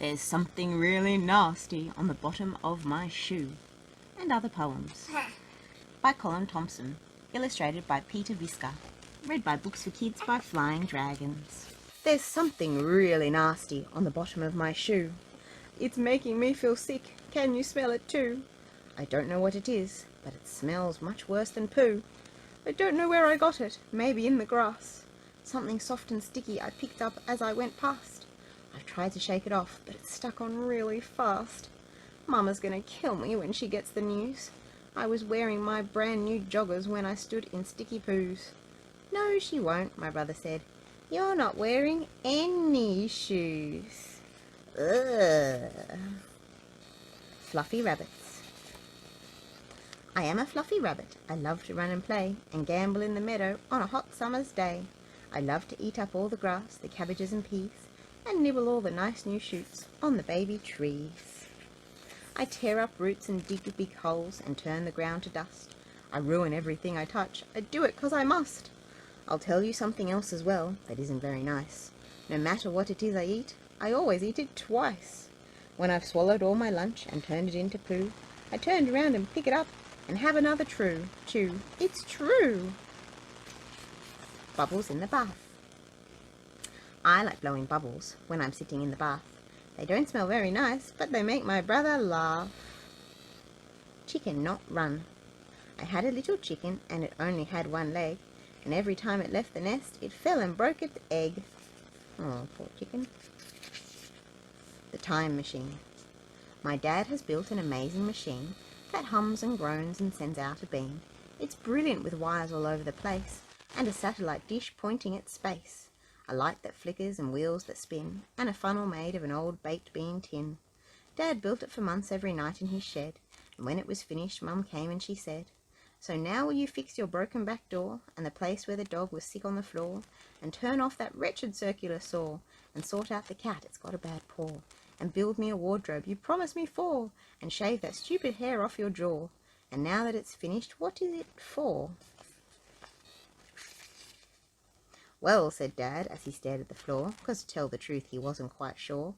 There's something really nasty on the bottom of my shoe. And other poems. By Colin Thompson. Illustrated by Peter Visca. Read by Books for Kids by Flying Dragons. There's something really nasty on the bottom of my shoe. It's making me feel sick. Can you smell it too? I don't know what it is, but it smells much worse than poo. I don't know where I got it. Maybe in the grass. Something soft and sticky I picked up as I went past. I've tried to shake it off, but it's stuck on really fast. Mama's gonna kill me when she gets the news. I was wearing my brand new joggers when I stood in sticky poos. No, she won't, my brother said. You're not wearing any shoes. Ugh. Fluffy rabbits. I am a fluffy rabbit. I love to run and play and gamble in the meadow on a hot summer's day. I love to eat up all the grass, the cabbages and peas, and nibble all the nice new shoots on the baby trees. I tear up roots and dig big holes and turn the ground to dust. I ruin everything I touch. I do it 'cause I must. I'll tell you something else as well that isn't very nice. No matter what it is I eat, I always eat it twice. When I've swallowed all my lunch and turned it into poo, I turn around and pick it up and have another chew. It's true. Bubbles in the bath. I like blowing bubbles when I'm sitting in the bath. They don't smell very nice, but they make my brother laugh. Chicken not run. I had a little chicken and it only had one leg, and every time it left the nest, it fell and broke its egg. Oh, poor chicken. The time machine. My dad has built an amazing machine that hums and groans and sends out a beam. It's brilliant with wires all over the place, and a satellite dish pointing at space. A light that flickers and wheels that spin, and a funnel made of an old baked bean tin. Dad built it for months every night in his shed, and when it was finished, Mum came and she said, "So now will you fix your broken back door, and the place where the dog was sick on the floor, and turn off that wretched circular saw, and sort out the cat, it's got a bad paw, and build me a wardrobe you promised me for, and shave that stupid hair off your jaw. And now that it's finished, what is it for?" "Well," said Dad, as he stared at the floor, 'cause to tell the truth he wasn't quite sure,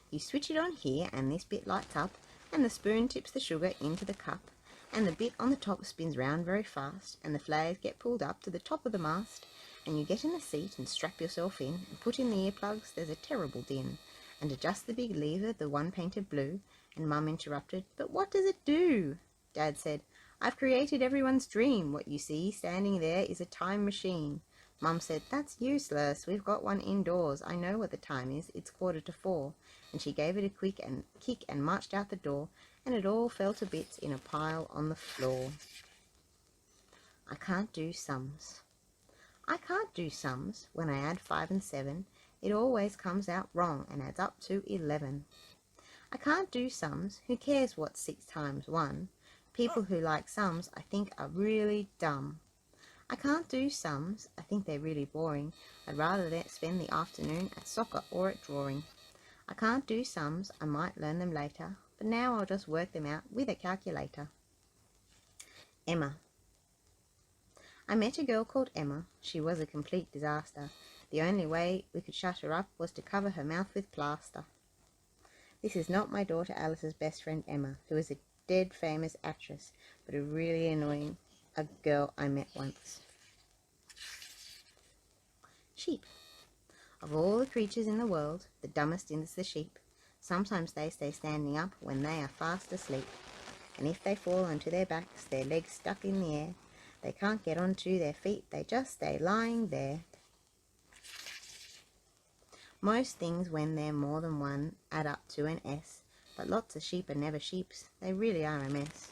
"you switch it on here, and this bit lights up, and the spoon tips the sugar into the cup, and the bit on the top spins round very fast, and the flags get pulled up to the top of the mast, and you get in the seat and strap yourself in, and put in the earplugs, there's a terrible din, and adjust the big lever, the one painted blue," and Mum interrupted, "But what does it do?" Dad said, "I've created everyone's dream. What you see standing there is a time machine." Mum said, "That's useless. We've got one indoors. I know what the time is. It's 4:45. And she gave it a quick kick and marched out the door, and it all fell to bits in a pile on the floor. I can't do sums. I can't do sums. When I add 5 and 7, it always comes out wrong and adds up to 11. I can't do sums. Who cares what's 6 times 1? People who like sums, I think, are really dumb. I can't do sums. I think they're really boring. I'd rather spend the afternoon at soccer or at drawing. I can't do sums. I might learn them later, but now I'll just work them out with a calculator. Emma. I met a girl called Emma. She was a complete disaster. The only way we could shut her up was to cover her mouth with plaster. This is not my daughter Alice's best friend Emma, who is a dead famous actress, but a really annoying girl I met once. Sheep. Of all the creatures in the world, the dumbest is the sheep. Sometimes they stay standing up when they are fast asleep, and if they fall onto their backs, their legs stuck in the air, they can't get onto their feet, they just stay lying there. Most things, when they're more than one, add up to an S, but lots of sheep are never sheeps. They really are a mess.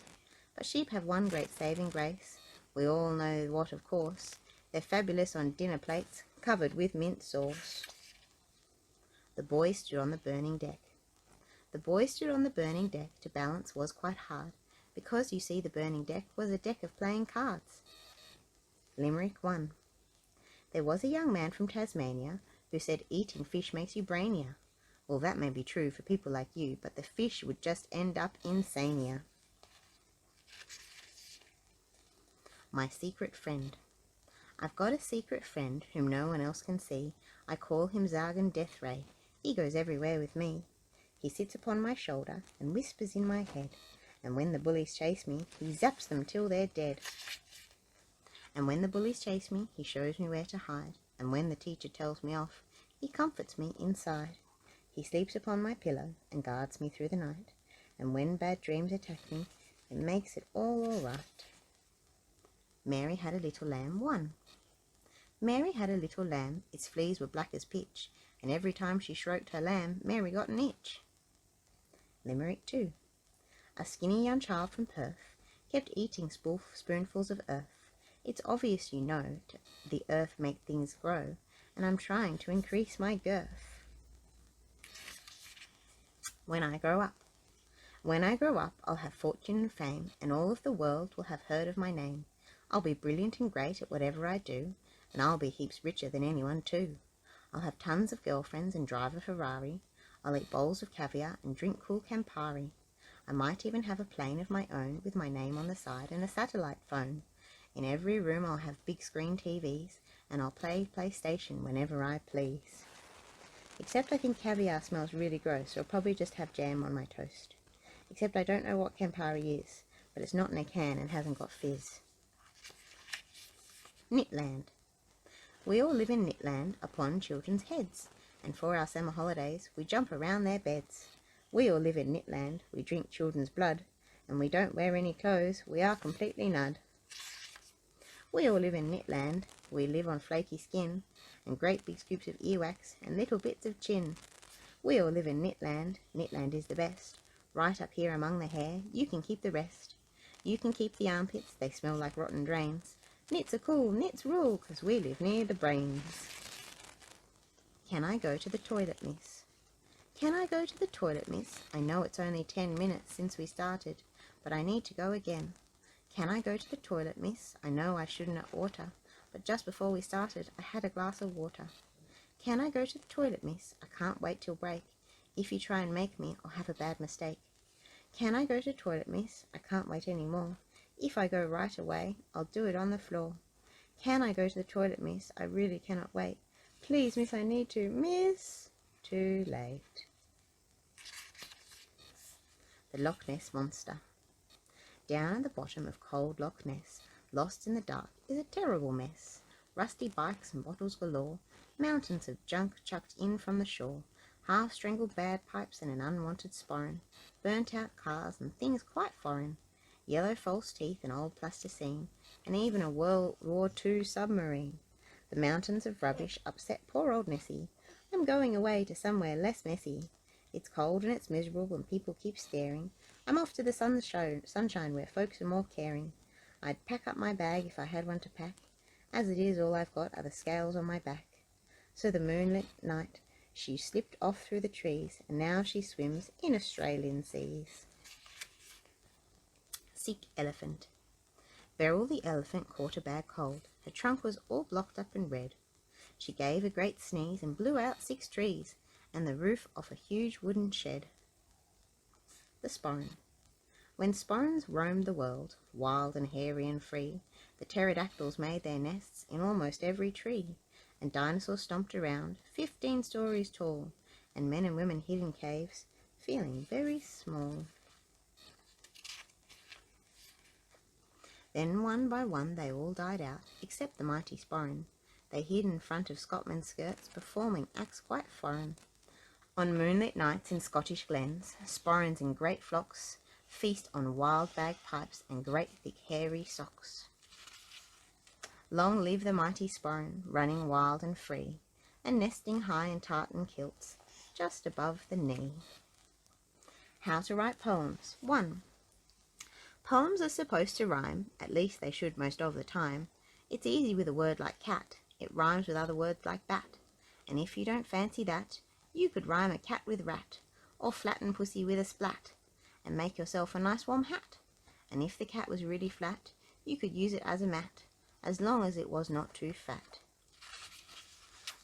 But sheep have one great saving grace. We all know what, of course. They're fabulous on dinner plates, covered with mint sauce. The boy stood on the burning deck. The boy stood on the burning deck. To balance was quite hard, because you see the burning deck was a deck of playing cards. Limerick 1. There was a young man from Tasmania who said eating fish makes you brainier. Well, that may be true for people like you, but the fish would just end up insania. My secret friend. I've got a secret friend whom no one else can see. I call him Zargan Deathray. He goes everywhere with me. He sits upon my shoulder and whispers in my head, and when the bullies chase me, he zaps them till they're dead. And when the bullies chase me, he shows me where to hide, and when the teacher tells me off, he comforts me inside. He sleeps upon my pillow and guards me through the night, and when bad dreams attack me, it makes it all right. Mary had a little lamb 1. Mary had a little lamb, its fleas were black as pitch, and every time she stroked her lamb, Mary got an itch. Limerick 2. A skinny young child from Perth kept eating spoonfuls of earth. It's obvious, you know, the earth make things grow, and I'm trying to increase my girth. When I grow up. When I grow up, I'll have fortune and fame, and all of the world will have heard of my name. I'll be brilliant and great at whatever I do, and I'll be heaps richer than anyone too. I'll have tons of girlfriends and drive a Ferrari. I'll eat bowls of caviar and drink cool Campari. I might even have a plane of my own with my name on the side and a satellite phone. In every room I'll have big screen TVs, and I'll play PlayStation whenever I please. Except I think caviar smells really gross, so I'll probably just have jam on my toast. Except I don't know what Campari is, but it's not in a can and hasn't got fizz. Knitland. We all live in Knitland upon children's heads, and for our summer holidays we jump around their beds. We all live in Knitland, we drink children's blood, and we don't wear any clothes, we are completely nud. We all live in Knitland, we live on flaky skin, and great big scoops of earwax, and little bits of chin. We all live in Knitland, Knitland is the best. Right up here among the hair, you can keep the rest. You can keep the armpits, they smell like rotten drains. Knits are cool, knits rule, 'cause we live near the brains. Can I go to the toilet, miss? Can I go to the toilet, miss? I know it's only 10 minutes since we started, but I need to go again. Can I go to the toilet, miss? I know I shouldn't have oughta, but just before we started, I had a glass of water. Can I go to the toilet, miss? I can't wait till break. If you try and make me, I'll have a bad mistake. Can I go to the toilet, miss? I can't wait any more. If I go right away, I'll do it on the floor. Can I go to the toilet, miss? I really cannot wait. Please, miss, I need to. Miss. Too late. The Loch Ness Monster. Down at the bottom of cold Loch Ness, lost in the dark, is a terrible mess. Rusty bikes and bottles galore, mountains of junk chucked in from the shore, half-strangled bad pipes and an unwanted sporran, burnt-out cars and things quite foreign, yellow false teeth and old plasticine, and even a World War II submarine. The mountains of rubbish upset poor old Nessie. I'm going away to somewhere less messy. It's cold and it's miserable and people keep staring. I'm off to the sunshine where folks are more caring. I'd pack up my bag if I had one to pack. As it is, all I've got are the scales on my back. So the moonlit night, she slipped off through the trees, and now she swims in Australian seas. Sick elephant. Beryl the elephant caught a bad cold. Her trunk was all blocked up and red. She gave a great sneeze and blew out 6 trees and the roof off a huge wooden shed. The sporran. When sporrans roamed the world, wild and hairy and free, the pterodactyls made their nests in almost every tree, and dinosaurs stomped around 15 stories tall, and men and women hid in caves, feeling very small. Then one by one they all died out, except the mighty sporran. They hid in front of Scotmen's skirts, performing acts quite foreign. On moonlit nights in Scottish glens, sporrans in great flocks feast on wild bagpipes and great thick hairy socks. Long live the mighty sporran, running wild and free, and nesting high in tartan kilts, just above the knee. How to write poems. 1. Poems are supposed to rhyme, at least they should most of the time. It's easy with a word like cat, it rhymes with other words like bat, and if you don't fancy that, you could rhyme a cat with rat, or flatten pussy with a splat, and make yourself a nice warm hat. And if the cat was really flat, you could use it as a mat, as long as it was not too fat.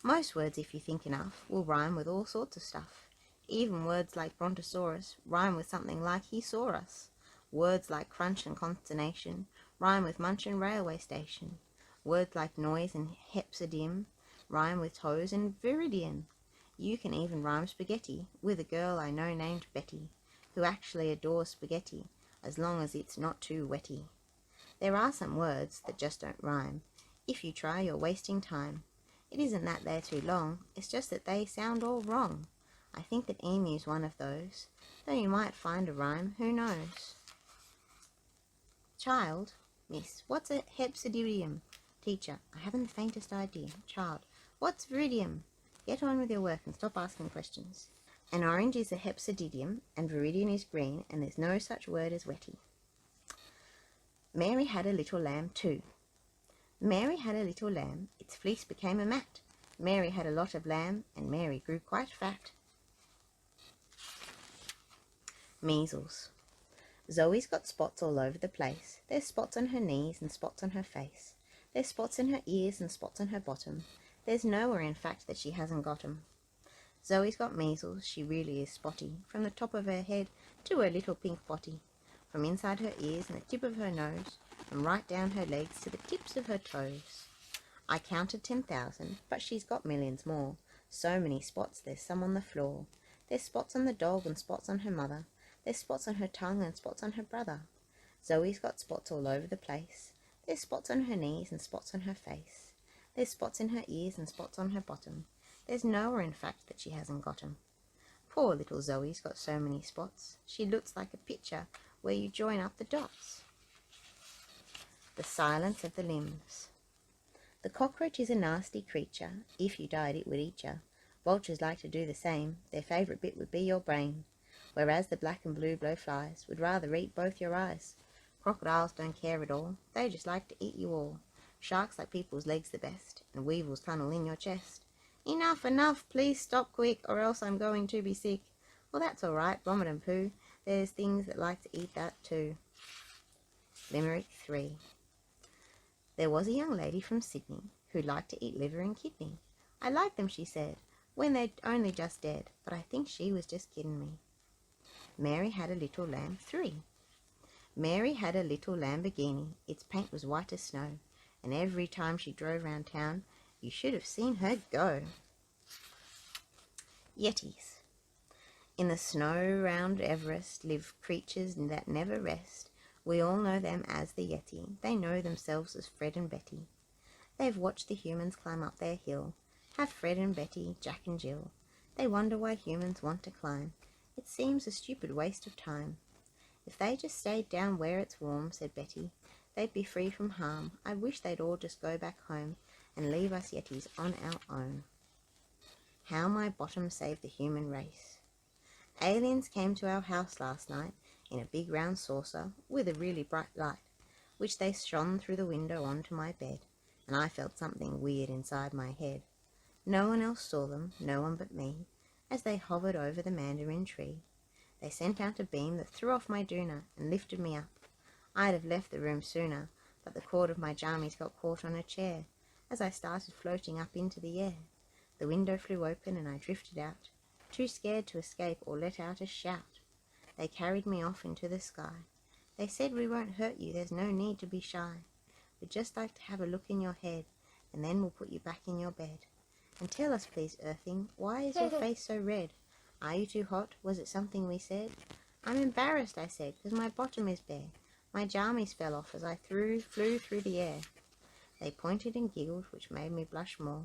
Most words, if you think enough, will rhyme with all sorts of stuff. Even words like brontosaurus rhyme with something like he saw us. Words like crunch and consternation rhyme with munch and railway station. Words like noise and hepzadim rhyme with toes and viridian. You can even rhyme spaghetti with a girl I know named Betty, who actually adores spaghetti, as long as it's not too wetty. There are some words that just don't rhyme. If you try, you're wasting time. It isn't that they're too long, it's just that they sound all wrong. I think that emu's one of those, though you might find a rhyme, who knows? Child. Miss, what's a hepsididium? Teacher, I haven't the faintest idea. Child, what's viridium? Get on with your work and stop asking questions. An orange is a hepsididium, and viridian is green, and there's no such word as wetty. Mary had a little lamb too. Mary had a little lamb, its fleece became a mat. Mary had a lot of lamb, and Mary grew quite fat. Measles. Zoe's got spots all over the place. There's spots on her knees and spots on her face. There's spots in her ears and spots on her bottom. There's nowhere, in fact, that she hasn't got 'em. Zoe's got measles, she really is spotty, from the top of her head to her little pink body, from inside her ears and the tip of her nose, from right down her legs to the tips of her toes. I counted 10,000, but she's got millions more. So many spots, there's some on the floor. There's spots on the dog and spots on her mother. There's spots on her tongue and spots on her brother. Zoe's got spots all over the place. There's spots on her knees and spots on her face. There's spots in her ears and spots on her bottom. There's nowhere, in fact, that she hasn't got 'em. Poor little Zoe's got so many spots. She looks like a picture where you join up the dots. The silence of the limbs. The cockroach is a nasty creature. If you died, it would eat ya. Vultures like to do the same. Their favourite bit would be your brain, whereas the black and blue blowflies would rather eat both your eyes. Crocodiles don't care at all. They just like to eat you all. Sharks like people's legs the best, and weevils tunnel in your chest. Enough, enough, please stop quick, or else I'm going to be sick. Well, that's all right, vomit and poo. There's things that like to eat that too. Limerick 3. There was a young lady from Sydney who liked to eat liver and kidney. I liked them, she said, when they'd only just dead, but I think she was just kidding me. Mary had a little lamb 3. Mary had a little Lamborghini. Its paint was white as snow, and every time she drove round town, you should have seen her go. Yetis. In the snow round Everest live creatures that never rest. We all know them as the Yeti. They know themselves as Fred and Betty. They've watched the humans climb up their hill. Have Fred and Betty, Jack and Jill. They wonder why humans want to climb. It seems a stupid waste of time. If they just stayed down where it's warm, said Betty, they'd be free from harm. I wish they'd all just go back home and leave us Yetis on our own. How my bottom saved the human race. Aliens came to our house last night in a big round saucer with a really bright light, which they shone through the window onto my bed, and I felt something weird inside my head. No one else saw them, no one but me, as they hovered over the mandarin tree. They sent out a beam that threw off my doona and lifted me up. I'd have left the room sooner, but the cord of my jammies got caught on a chair as I started floating up into the air. The window flew open and I drifted out, too scared to escape or let out a shout. They carried me off into the sky. They said, we won't hurt you, there's no need to be shy. We'd just like to have a look in your head, and then we'll put you back in your bed. And tell us, please, Earthing, why is your face so red? Are you too hot? Was it something we said? I'm embarrassed, I said, because my bottom is bare. My jammies fell off as I flew through the air. They pointed and giggled, which made me blush more.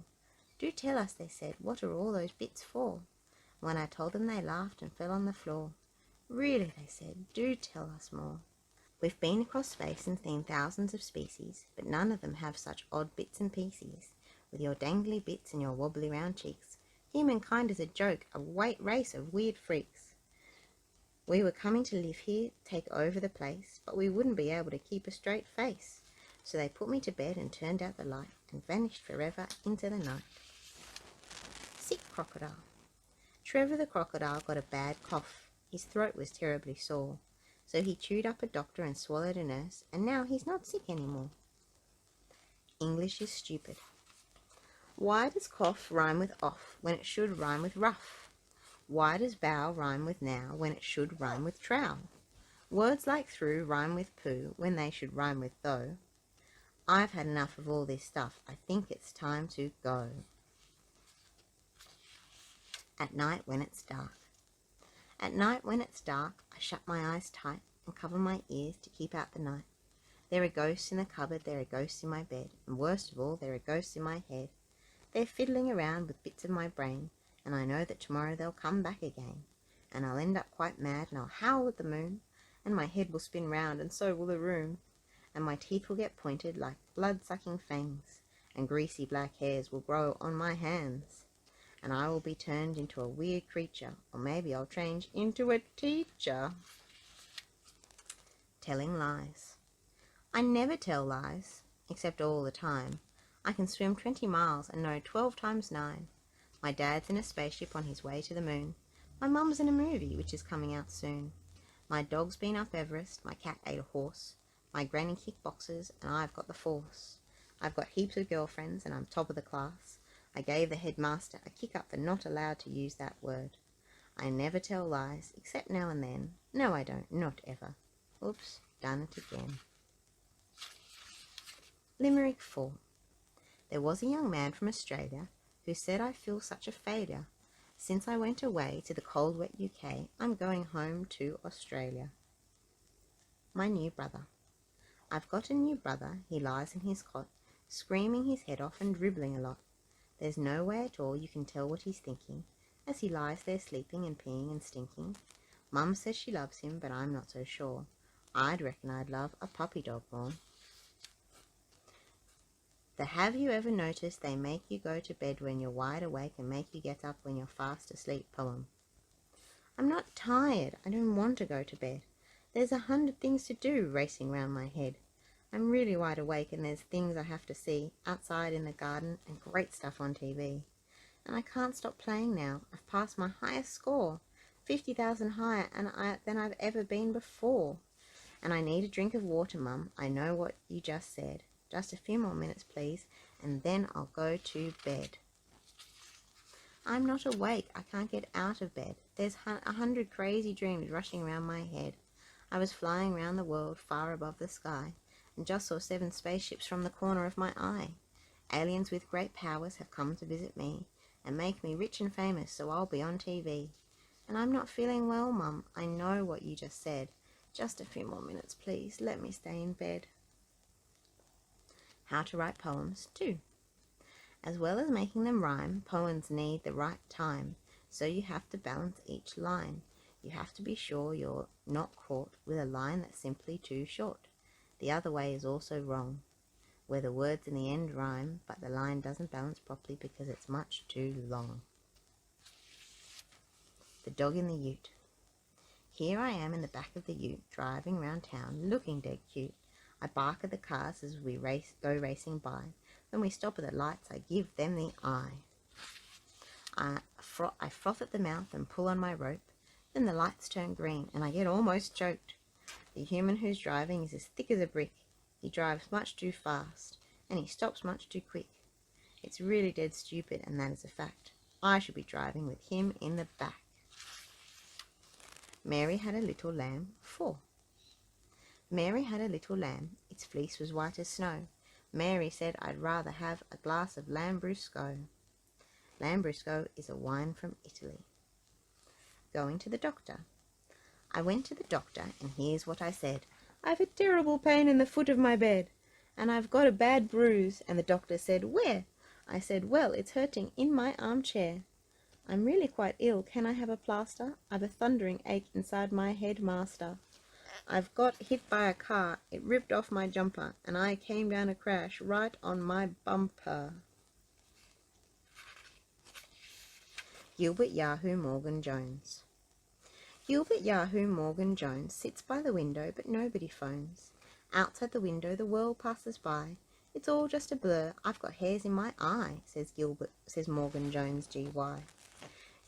Do tell us, they said, what are all those bits for? When I told them, they laughed and fell on the floor. Really, they said, do tell us more. We've been across space and seen thousands of species, but none of them have such odd bits and pieces. With your dangly bits and your wobbly round cheeks. Humankind is a joke, a race of weird freaks. We were coming to live here, take over the place, but we wouldn't be able to keep a straight face. So they put me to bed and turned out the light and vanished forever into the night. Sick crocodile. Trevor the crocodile got a bad cough. His throat was terribly sore. So he chewed up a doctor and swallowed a nurse, and now he's not sick anymore. English is stupid. Why does cough rhyme with off when it should rhyme with rough? Why does bow rhyme with now when it should rhyme with trowel? Words like through rhyme with poo when they should rhyme with though. I've had enough of all this stuff. I think it's time to go. At night when it's dark. At night when it's dark, I shut my eyes tight and cover my ears to keep out the night. There are ghosts in the cupboard, there are ghosts in my bed, and worst of all, there are ghosts in my head. They're fiddling around with bits of my brain, and I know that tomorrow they'll come back again. And I'll end up quite mad, and I'll howl at the moon, and my head will spin round, and so will the room. And my teeth will get pointed like blood-sucking fangs, and greasy black hairs will grow on my hands. And I will be turned into a weird creature, or maybe I'll change into a teacher. Telling lies. I never tell lies, except all the time. I can swim 20 miles and know 12 times 9. My dad's in a spaceship on his way to the moon. My mum's in a movie which is coming out soon. My dog's been up Everest, my cat ate a horse. My granny kicked boxes and I've got the force. I've got heaps of girlfriends and I'm top of the class. I gave the headmaster a kick up for not allowed to use that word. I never tell lies, except now and then. No, I don't, not ever. Oops, done it again. Limerick 4. There was a young man from Australia who said, I feel such a failure. Since I went away to the cold wet UK, I'm going home to Australia. My new brother. I've got a new brother, he lies in his cot, screaming his head off and dribbling a lot. There's no way at all you can tell what he's thinking, as he lies there sleeping and peeing and stinking. Mum says she loves him, but I'm not so sure. I'd reckon I'd love a puppy dog more. The have you ever noticed they make you go to bed when you're wide awake and make you get up when you're fast asleep poem. I'm not tired, I don't want to go to bed. There's 100 things to do racing round my head. I'm really wide awake and there's things I have to see outside in the garden and great stuff on TV. And I can't stop playing now. I've passed my highest score, 50,000 higher than I've ever been before. And I need a drink of water, Mum. I know what you just said. Just a few more minutes, please, and then I'll go to bed. I'm not awake. I can't get out of bed. There's 100 crazy dreams rushing round my head. I was flying round the world far above the sky, and just saw 7 spaceships from the corner of my eye. Aliens with great powers have come to visit me, and make me rich and famous, so I'll be on TV. And I'm not feeling well, Mum. I know what you just said. Just a few more minutes, please. Let me stay in bed. How to write poems, too. As well as making them rhyme, poems need the right time, so you have to balance each line. You have to be sure you're not caught with a line that's simply too short. The other way is also wrong, where the words in the end rhyme, but the line doesn't balance properly because it's much too long. The dog in the ute. Here I am in the back of the ute, driving round town, looking dead cute. I bark at the cars as we go racing by. When we stop at the lights, I give them the eye. I froth at the mouth and pull on my rope. Then the lights turn green and I get almost choked. The human who's driving is as thick as a brick. He drives much too fast and he stops much too quick. It's really dead stupid, and that is a fact. I should be driving with him in the back. Mary had a little lamb, 4. Mary had a little lamb. Its fleece was white as snow. Mary said, I'd rather have a glass of Lambrusco. Lambrusco is a wine from Italy. Going to the doctor. I went to the doctor, and here's what I said. I've a terrible pain in the foot of my bed, and I've got a bad bruise. And the doctor said, where? I said, well, it's hurting in my armchair. I'm really quite ill. Can I have a plaster? I've a thundering ache inside my head, master. I've got hit by a car. It ripped off my jumper, and I came down a crash right on my bumper. Gilbert Yahoo Morgan Jones. Gilbert Yahoo Morgan Jones sits by the window, but nobody phones. Outside the window the world passes by. It's all just a blur. I've got hairs in my eye, says Morgan Jones GY.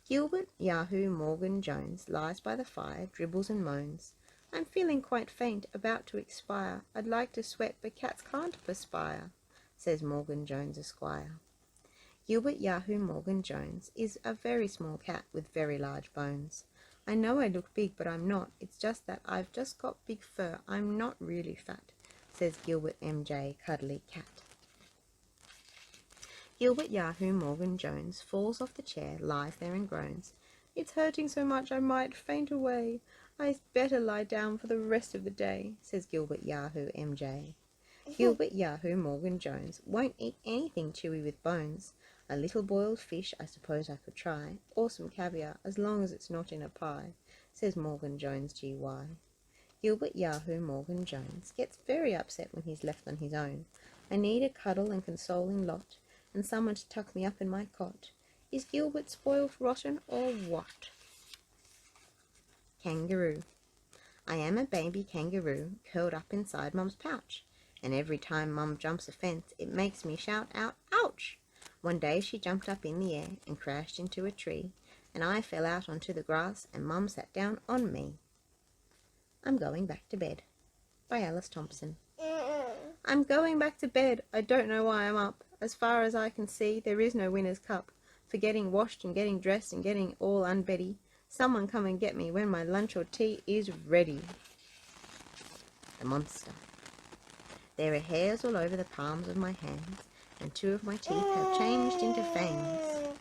Gilbert Yahoo Morgan Jones lies by the fire, dribbles and moans. I'm feeling quite faint, about to expire. I'd like to sweat, but cats can't perspire, says Morgan Jones Esquire. Gilbert Yahoo Morgan Jones is a very small cat with very large bones. I know I look big, but I'm not. It's just that I've just got big fur. I'm not really fat, says Gilbert MJ Cuddly Cat. Gilbert Yahoo Morgan Jones falls off the chair, lies there and groans. "It's hurting so much I might faint away. I'd better lie down for the rest of the day," says Gilbert Yahoo MJ. Gilbert Yahoo Morgan Jones won't eat anything chewy with bones. A little boiled fish I suppose I could try, or some caviar, as long as it's not in a pie, says Morgan Jones GY. Gilbert Yahoo Morgan Jones gets very upset when he's left on his own. "I need a cuddle and consoling lot, and someone to tuck me up in my cot. Is Gilbert spoiled rotten or what?" Kangaroo. I am a baby kangaroo curled up inside Mum's pouch, and every time Mum jumps a fence it makes me shout out, "Ouch!" One day she jumped up in the air and crashed into a tree, and I fell out onto the grass and Mum sat down on me. I'm going back to bed. By Alice Thompson. I'm going back to bed. I don't know why I'm up. As far as I can see, there is no winner's cup. For getting washed and getting dressed and getting all unbeddy. Someone come and get me when my lunch or tea is ready. The Monster. There are hairs all over the palms of my hands, and 2 of my teeth have changed into fangs.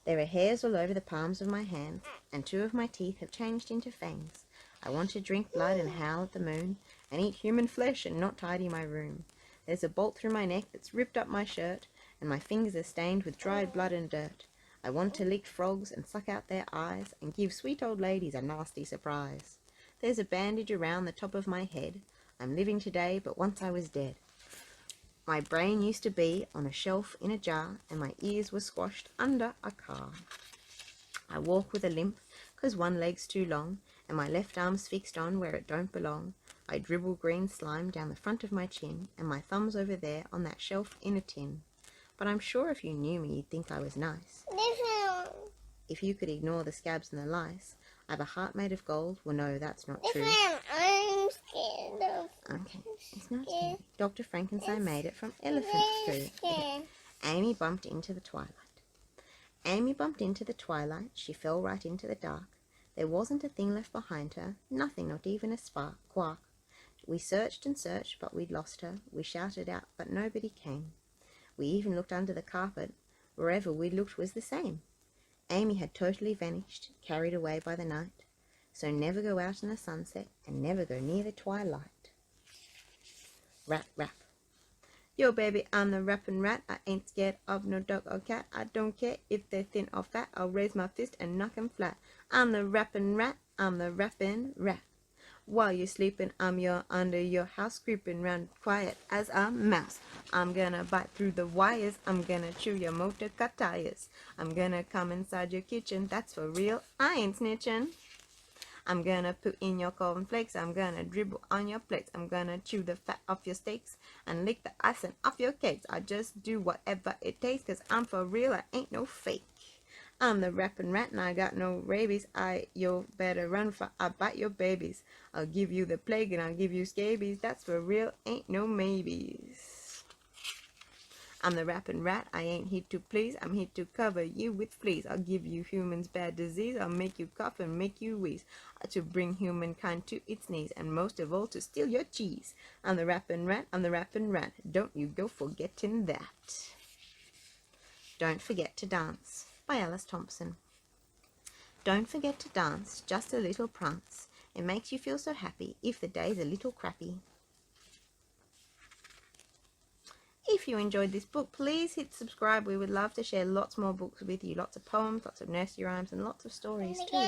There are hairs all over the palms of my hands, and 2 of my teeth have changed into fangs. I want to drink blood and howl at the moon, and eat human flesh and not tidy my room. There's a bolt through my neck that's ripped up my shirt, and my fingers are stained with dried blood and dirt. I want to lick frogs and suck out their eyes, and give sweet old ladies a nasty surprise. There's a bandage around the top of my head. I'm living today, but once I was dead. My brain used to be on a shelf in a jar, and my ears were squashed under a car. I walk with a limp, 'cause one leg's too long, and my left arm's fixed on where it don't belong. I dribble green slime down the front of my chin, and my thumb's over there on that shelf in a tin. But I'm sure if you knew me, you'd think I was nice. If you could ignore the scabs and the lice, I've a heart made of gold. Well, no, that's not true. I'm scared of. Okay, it's not scary. Dr. Frankenstein made it from elephant poo. Okay. Amy bumped into the twilight. Amy bumped into the twilight. She fell right into the dark. There wasn't a thing left behind her. Nothing, not even a spark. Quark. We searched and searched, but we'd lost her. We shouted out, but nobody came. We even looked under the carpet. Wherever we looked was the same. Amy had totally vanished, carried away by the night. So never go out in the sunset, and never go near the twilight. Rat rap. Yo baby, I'm the rapping rat. I ain't scared of no dog or cat. I don't care if they're thin or fat. I'll raise my fist and knock 'em flat. I'm the rapping rat. I'm the rapping rat. While you're sleeping, I'm under your house, creeping round quiet as a mouse. I'm gonna bite through the wires. I'm gonna chew your motor car tires. I'm gonna come inside your kitchen. That's for real. I ain't snitching. I'm gonna put in your cornflakes. I'm gonna dribble on your plates. I'm gonna chew the fat off your steaks and lick the icing off your cakes. I just do whatever it takes, 'cause I'm for real. I ain't no fake. I'm the rapping rat and I got no rabies. You better run for I bite your babies. I'll give you the plague and I'll give you scabies. That's for real, ain't no maybes. I'm the rapping rat, I ain't here to please. I'm here to cover you with fleas. I'll give you humans bad disease. I'll make you cough and make you wheeze. To bring humankind to its knees, and most of all to steal your cheese. I'm the rapping rat, I'm the rapping rat. Don't you go forgetting that. Don't forget to dance. By Alice Thompson. Don't forget to dance, just a little prance. It makes you feel so happy if the day's a little crappy. If you enjoyed this book, please hit subscribe. We would love to share lots more books with you. Lots of poems, lots of nursery rhymes, and lots of stories too.